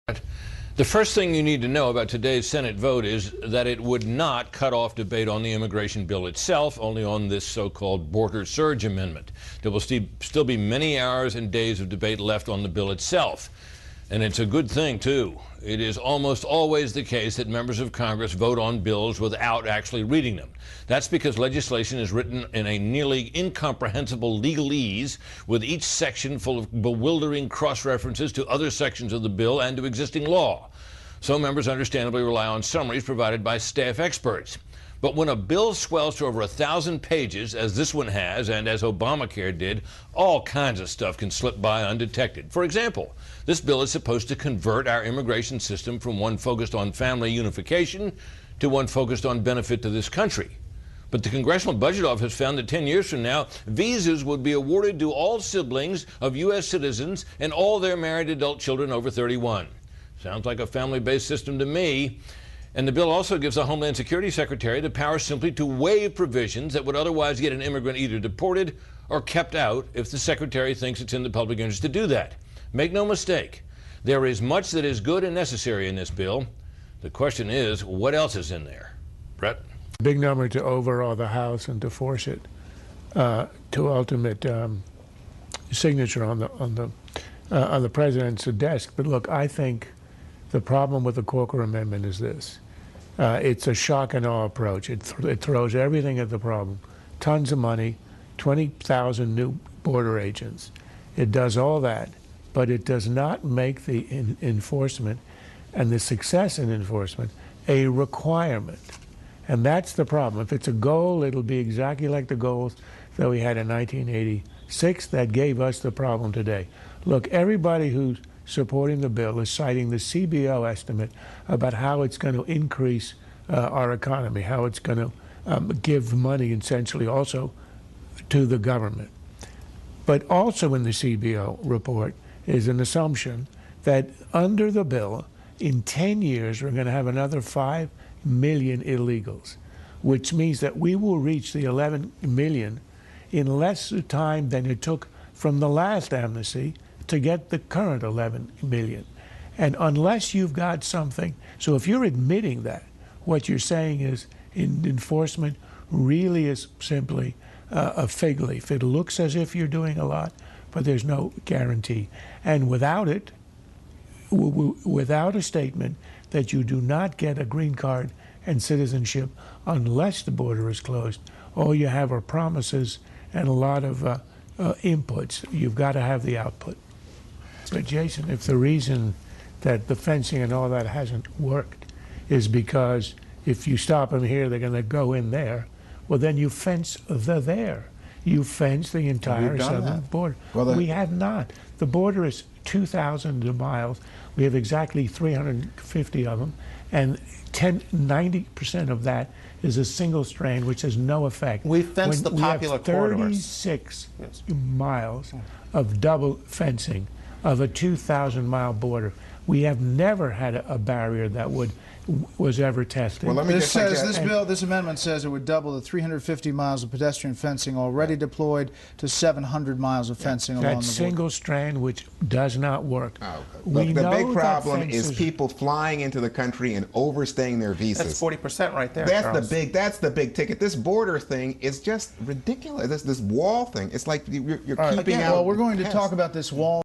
The first thing you need to know about today's Senate vote is that it would not cut off debate on the immigration bill itself, only on this so-called border surge amendment. There will still be many hours and days of debate left on the bill itself. And it's a good thing, too. It is almost always the case that members of Congress vote on bills without actually reading them. That's because legislation is written in a nearly incomprehensible legalese, with each section full of bewildering cross-references to other sections of the bill and to existing law. So members understandably rely on summaries provided by staff experts. But when a bill swells to over 1,000 pages, as this one has, and as Obamacare did, all kinds of stuff can slip by undetected. For example, this bill is supposed to convert our immigration system from one focused on family unification to one focused on benefit to this country. But the Congressional Budget Office found that 10 years from now, visas would be awarded to all siblings of U.S. citizens and all their married adult children over 31. Sounds like a family-based system to me. And the bill also gives the Homeland Security Secretary the power simply to waive provisions that would otherwise get an immigrant either deported or kept out if the Secretary thinks it's in the public interest to do that. Make no mistake, there is much that is good and necessary in this bill. The question is, what else is in there? Brett? Big number to overawe the House and to force it to ultimate signature on the president's desk. But look, I think the problem with the Corker Amendment is this. It's a shock and awe approach. It throws everything at the problem. Tons of money, 20,000 new border agents. It does all that, but it does not make the enforcement and the success in enforcement a requirement. And that's the problem. If it's a goal, it'll be exactly like the goals that we had in 1986 that gave us the problem today. Look, everybody who's supporting the bill is citing the CBO estimate about how it's going to increase our economy, how it's going to give money essentially also to the government. But also in the CBO report is an assumption that under the bill, in 10 years, we're going to have another 5 million illegals, which means that we will reach the 11 million in less time than it took from the last amnesty to get the current 11 million. And unless you've got something, so if you're admitting that, what you're saying is enforcement really is simply a fig leaf. It looks as if you're doing a lot, but there's no guarantee. And without it, without a statement that you do not get a green card and citizenship unless the border is closed, all you have are promises and a lot of inputs. You've got to have the output. But Jason, if the reason that the fencing and all that hasn't worked is because if you stop them here, they're going to go in there, well, then you fence there. You fence the entire southern border. Well, we have not. The border is 2,000 miles. We have exactly 350 of them, and 90% of that is a single strand, which has no effect. We fence the popular corridors. 36 miles of double fencing of a 2,000-mile border. We have never had a barrier that was ever tested. Well, this amendment says it would double the 350 miles of pedestrian fencing already deployed to 700 miles of fencing along the border. That single strand, which does not work. Oh, okay. Look, the big problem is people flying into the country and overstaying their visas. That's 40% right there. That's the big ticket. This border thing is just ridiculous. This wall thing. It's like you're keeping out. Well, we're going to talk about this wall.